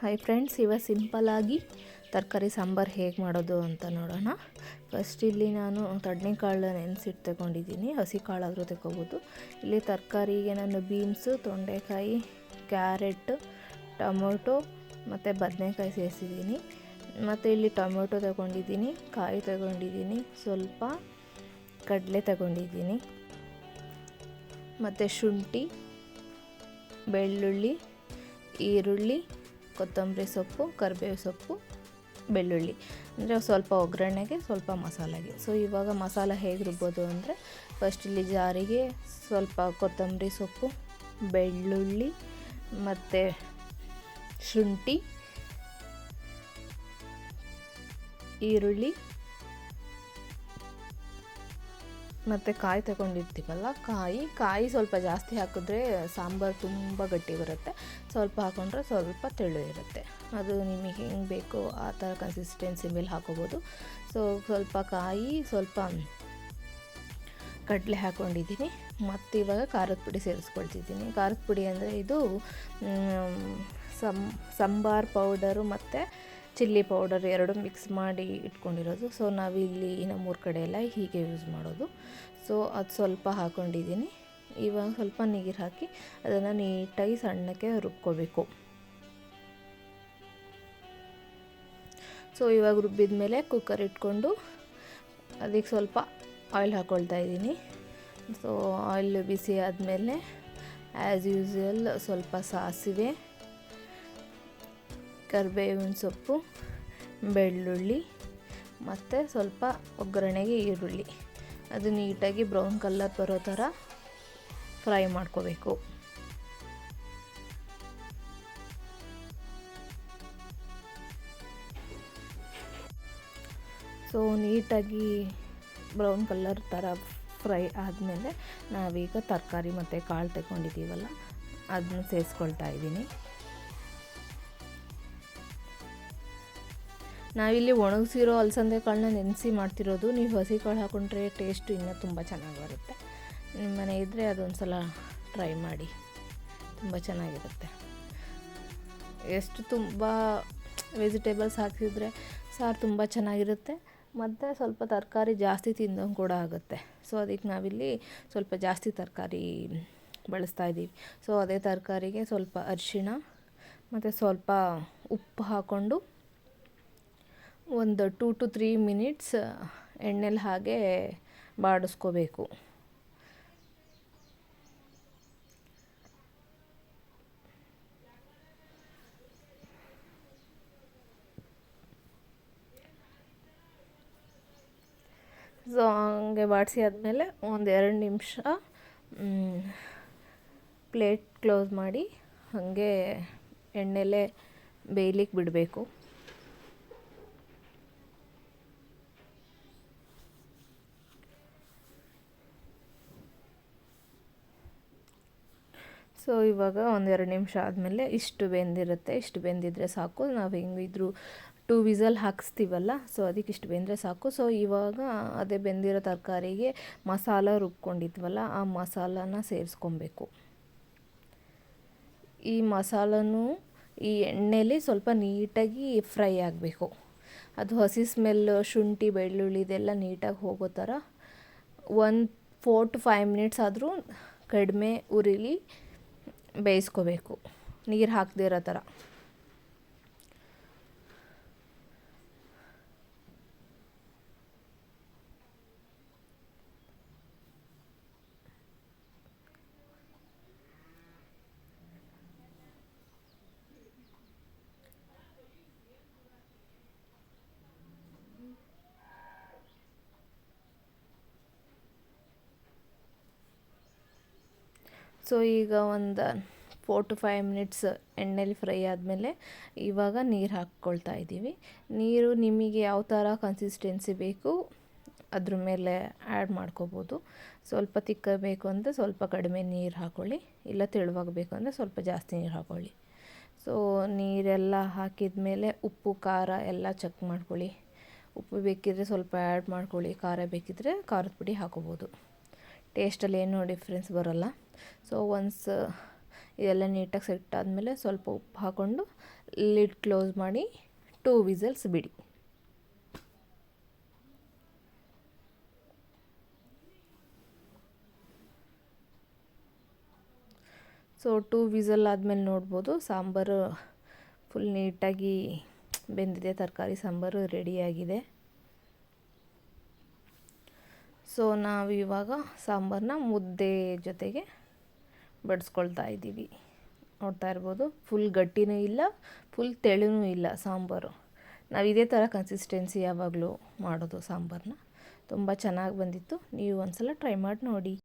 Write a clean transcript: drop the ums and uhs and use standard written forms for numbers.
Hi friends, ಇವತ್ತು ಸಿಂಪಲ್ಲಾಗಿ ತರಕಾರಿ ಸಾಂಬಾರು ಹೇಗೆ ಮಾಡೋದು ಅಂತ ನೋಡೋಣ. ಫಸ್ಟ್ ಇಲ್ಲಿ ನಾನು ಕಡಲೆಕಾಳು ನೆನೆಸಿಟ್ಟು ತಗೊಂಡಿದ್ದೀನಿ. ಹಸಿ ಕಾಳಾದರೂ ತಗೋಬೋದು. ಇಲ್ಲಿ ತರಕಾರಿಗೆ ನಾನು ಬೀನ್ಸು, ತೊಂಡೆಕಾಯಿ, ಕ್ಯಾರೆಟ್, ಟೊಮೊಟೊ ಮತ್ತು ಬದನೆಕಾಯಿ ಸೇರಿಸಿದ್ದೀನಿ. ಮತ್ತು ಇಲ್ಲಿ ಟೊಮೊಟೊ ತಗೊಂಡಿದ್ದೀನಿ, ಕಾಯಿ ತಗೊಂಡಿದ್ದೀನಿ, ಸ್ವಲ್ಪ ಕಡಲೆ ತಗೊಂಡಿದ್ದೀನಿ, ಮತ್ತು ಶುಂಠಿ, ಬೆಳ್ಳುಳ್ಳಿ, ಈರುಳ್ಳಿ, ಕೊತ್ತಂಬರಿ ಸೊಪ್ಪು, ಕರಿಬೇವು ಸೊಪ್ಪು, ಬೆಳ್ಳುಳ್ಳಿ ಅಂದರೆ ಸ್ವಲ್ಪ ಒಗ್ಗರಣೆಗೆ, ಸ್ವಲ್ಪ ಮಸಾಲೆಗೆ. ಸೊ ಇವಾಗ ಮಸಾಲೆ ಹೇಗೆ ರುಬ್ಬೋದು ಅಂದರೆ, ಫಸ್ಟ್ ಇಲ್ಲಿ ಜಾರಿಗೆ ಸ್ವಲ್ಪ ಕೊತ್ತಂಬರಿ ಸೊಪ್ಪು, ಬೆಳ್ಳುಳ್ಳಿ ಮತ್ತು ಶುಂಠಿ, ಈರುಳ್ಳಿ ಮತ್ತು ಕಾಯಿ ತಗೊಂಡಿರ್ತೀವಲ್ಲ, ಕಾಯಿ ಸ್ವಲ್ಪ ಜಾಸ್ತಿ ಹಾಕಿದ್ರೆ ಸಾಂಬಾರು ತುಂಬ ಗಟ್ಟಿ ಬರುತ್ತೆ. ಸ್ವಲ್ಪ ಹಾಕೊಂಡ್ರೆ ಸ್ವಲ್ಪ ತೆಳು ಇರುತ್ತೆ. ಅದು ನಿಮಗೆ ಹೆಂಗೆ ಬೇಕೋ ಆ ಥರ ಕನ್ಸಿಸ್ಟೆನ್ಸಿ ಮೇಲೆ ಹಾಕೋಬೋದು. ಸೊ ಸ್ವಲ್ಪ ಕಾಯಿ, ಸ್ವಲ್ಪ ಕಡಲೆ ಹಾಕ್ಕೊಂಡಿದ್ದೀನಿ. ಮತ್ತು ಇವಾಗ ಖಾರದ ಪುಡಿ ಸೇರಿಸ್ಕೊಳ್ತಿದ್ದೀನಿ. ಖಾರದ ಪುಡಿ ಅಂದರೆ ಇದು ಸಾಂಬಾರ್ ಪೌಡರು ಮತ್ತು ಚಿಲ್ಲಿ ಪೌಡರ್ ಎರಡು ಮಿಕ್ಸ್ ಮಾಡಿ ಇಟ್ಕೊಂಡಿರೋದು. ಸೊ ನಾವಿಲ್ಲಿ ನಮ್ಮೂರ ಕಡೆ ಎಲ್ಲ ಹೀಗೆ ಯೂಸ್ ಮಾಡೋದು. ಸೊ ಅದು ಸ್ವಲ್ಪ ಹಾಕ್ಕೊಂಡಿದ್ದೀನಿ. ಇವಾಗ ಸ್ವಲ್ಪ ನೀರು ಹಾಕಿ ಅದನ್ನು ನೀಟಾಗಿ ಸಣ್ಣಕ್ಕೆ ರುಬ್ಕೋಬೇಕು. ಸೊ ಇವಾಗ ರುಬ್ಬಿದ ಮೇಲೆ ಕುಕ್ಕರ್ ಇಟ್ಕೊಂಡು ಅದಕ್ಕೆ ಸ್ವಲ್ಪ ಆಯಿಲ್ ಹಾಕ್ಕೊಳ್ತಾ ಇದ್ದೀನಿ. ಸೊ ಆಯಿಲ್ ಬಿಸಿ ಆದಮೇಲೆ ಆ್ಯಸ್ ಯೂಸ್ವಲ್ ಸ್ವಲ್ಪ ಸಾಸಿವೆ, ಕರಿಬೇವಿನ ಸೊಪ್ಪು, ಬೆಳ್ಳುಳ್ಳಿ ಮತ್ತು ಸ್ವಲ್ಪ ಒಗ್ಗರಣೆಗೆ ಈರುಳ್ಳಿ, ಅದು ನೀಟಾಗಿ ಬ್ರೌನ್ ಕಲರ್ ಬರೋ ಥರ ಫ್ರೈ ಮಾಡ್ಕೋಬೇಕು. ಸೊ ನೀಟಾಗಿ ಬ್ರೌನ್ ಕಲರ್ ಥರ ಫ್ರೈ ಆದಮೇಲೆ ನಾವೀಗ ತರಕಾರಿ ಮತ್ತು ಕಾಳು ತಗೊಂಡಿದ್ದೀವಲ್ಲ ಅದನ್ನ ಸೇರಿಸ್ಕೊಳ್ತಾ ಇದ್ದೀನಿ. ನಾವಿಲ್ಲಿ ಒಣಗಿಸಿರೋ ಅಲಸಂದೆ ಕಾಳನ್ನ ನೆನೆಸಿ ಮಾಡ್ತಿರೋದು. ನೀವು ಹಸಿ ಕಾಳು ಹಾಕೊಂಡ್ರೆ ಟೇಸ್ಟು ಇನ್ನೂ ತುಂಬ ಚೆನ್ನಾಗಿ ಬರುತ್ತೆ. ನಿಮ್ಮ ಮನೆ ಇದ್ದರೆ ಅದೊಂದು ಸಲ ಟ್ರೈ ಮಾಡಿ, ತುಂಬ ಚೆನ್ನಾಗಿರುತ್ತೆ. ಎಷ್ಟು ತುಂಬ ವೆಜಿಟೇಬಲ್ಸ್ ಹಾಕಿದರೆ ಸಾರು ತುಂಬ ಚೆನ್ನಾಗಿರುತ್ತೆ ಮತ್ತು ಸ್ವಲ್ಪ ತರಕಾರಿ ಜಾಸ್ತಿ ತಿಂದಂಗೆ ಕೂಡ ಆಗುತ್ತೆ. ಸೊ ಅದಕ್ಕೆ ನಾವಿಲ್ಲಿ ಸ್ವಲ್ಪ ಜಾಸ್ತಿ ತರಕಾರಿ ಬಳಸ್ತಾ ಇದ್ದೀವಿ. ಸೊ ಅದೇ ತರಕಾರಿಗೆ ಸ್ವಲ್ಪ ಅರಿಶಿಣ ಮತ್ತು ಸ್ವಲ್ಪ ಉಪ್ಪು ಹಾಕ್ಕೊಂಡು ಒಂದು 2 to 3 ಮಿನಿಟ್ಸ್ ಎಣ್ಣೆಲಿ ಹಾಗೆ ಬಾಡಿಸ್ಕೋಬೇಕು. ಸೊ ಹಂಗೆ ಬಾಡಿಸಿ ಆದಮೇಲೆ ಒಂದು 2 ನಿಮಿಷ ಪ್ಲೇಟ್ ಕ್ಲೋಸ್ ಮಾಡಿ ಹಾಗೆ ಎಣ್ಣೆಲೇ ಬೇಯಲಿಕ್ಕೆ ಬಿಡಬೇಕು. ಸೊ ಇವಾಗ 1-2 ನಿಮಿಷ ಆದಮೇಲೆ ಇಷ್ಟು ಬೆಂದಿರುತ್ತೆ. ಇಷ್ಟು ಬೆಂದಿದ್ರೆ ಸಾಕು. ನಾವು ಹೆಂಗಿದ್ರು 2 ವಿಸಲ್ ಹಾಕಿಸ್ತೀವಲ್ಲ, ಸೊ ಅದಕ್ಕೆ ಇಷ್ಟು ಬೆಂದರೆ ಸಾಕು. ಸೊ ಇವಾಗ ಅದೇ ಬೆಂದಿರೋ ತರಕಾರಿಗೆ ಮಸಾಲ ರುಬ್ಕೊಂಡಿದ್ವಲ್ಲ, ಆ ಮಸಾಲಾನ ಸೇರಿಸ್ಕೊಬೇಕು. ಈ ಮಸಾಲನೂ ಈ ಎಣ್ಣೆಲಿ ಸ್ವಲ್ಪ ನೀಟಾಗಿ ಫ್ರೈ ಆಗಬೇಕು. ಅದು ಹಸಿ ಸ್ಮೆಲ್ಲು, ಶುಂಠಿ ಬೆಳ್ಳುಳ್ಳಿ ಇದೆಲ್ಲ ನೀಟಾಗಿ ಹೋಗೋ ಥರ 4 to 5 ಮಿನಿಟ್ಸ್ ಆದರೂ ಕಡಿಮೆ ಉರಿಲಿ ಬೇಯಿಸ್ಕೋಬೇಕು, ನೀರು ಹಾಕದೇ ಇರೋ ಥರ. ಸೊ ಈಗ ಒಂದು 4 to 5 ಮಿನಿಟ್ಸ್ ಎಣ್ಣೆಲಿ ಫ್ರೈ ಆದಮೇಲೆ ಇವಾಗ ನೀರು ಹಾಕ್ಕೊಳ್ತಾ ಇದ್ದೀವಿ. ನೀರು ನಿಮಗೆ ಯಾವ ಥರ ಕನ್ಸಿಸ್ಟೆನ್ಸಿ ಬೇಕು ಅದ್ರ ಮೇಲೆ ಆ್ಯಡ್ ಮಾಡ್ಕೋಬೋದು. ಸ್ವಲ್ಪ ತಿಕ್ಕ ಬೇಕು ಅಂದರೆ ಸ್ವಲ್ಪ ಕಡಿಮೆ ನೀರು ಹಾಕ್ಕೊಳ್ಳಿ, ಇಲ್ಲ ತೆಳುವಾಗಬೇಕು ಅಂದರೆ ಸ್ವಲ್ಪ ಜಾಸ್ತಿ ನೀರು ಹಾಕ್ಕೊಳ್ಳಿ. ಸೊ ನೀರೆಲ್ಲ ಹಾಕಿದ ಮೇಲೆ ಉಪ್ಪು ಖಾರ ಎಲ್ಲ ಚೆಕ್ ಮಾಡ್ಕೊಳ್ಳಿ. ಉಪ್ಪು ಬೇಕಿದ್ದರೆ ಸ್ವಲ್ಪ ಆ್ಯಡ್ ಮಾಡ್ಕೊಳ್ಳಿ, ಖಾರ ಬೇಕಿದ್ದರೆ ಖಾರದ ಪುಡಿ ಹಾಕೋಬೋದು. ಟೇಸ್ಟಲ್ಲಿ ಏನೂ ಡಿಫ್ರೆನ್ಸ್ ಬರೋಲ್ಲ. ಸೊ ಒನ್ಸ್ ಇದೆಲ್ಲ ನೀಟಾಗಿ ಸೆಟ್ ಆದಮೇಲೆ ಸ್ವಲ್ಪ ಉಪ್ಪು ಹಾಕ್ಕೊಂಡು ಲಿಡ್ ಕ್ಲೋಸ್ ಮಾಡಿ 2 ವಿಸಲ್ಸ್ ಬಿಡಿ. ಸೊ 2 ವಿಸಲ್ ಆದಮೇಲೆ ನೋಡ್ಬೋದು ಸಾಂಬಾರು ಫುಲ್ ನೀಟಾಗಿ ಬೆಂದಿದೆ, ತರಕಾರಿ ಸಾಂಬಾರು ರೆಡಿಯಾಗಿದೆ. ಸೊ ನಾವು ಇವಾಗ ಸಾಂಬಾರನ್ನ ಮುದ್ದೆ ಜೊತೆಗೆ ಬಡಿಸ್ಕೊಳ್ತಾ ಇದ್ದೀವಿ. ನೋಡ್ತಾ ಇರ್ಬೋದು, ಫುಲ್ ಗಟ್ಟಿನೂ ಇಲ್ಲ, ಫುಲ್ ತೆಳುನೂ ಇಲ್ಲ ಸಾಂಬಾರು. ನಾವು ಇದೇ ಥರ ಕನ್ಸಿಸ್ಟೆನ್ಸಿ ಯಾವಾಗಲೂ ಮಾಡೋದು ಸಾಂಬಾರನ್ನ. ತುಂಬ ಚೆನ್ನಾಗಿ ಬಂದಿತ್ತು. ನೀವು ಒಂದ್ಸಲ ಟ್ರೈ ಮಾಡಿ ನೋಡಿ.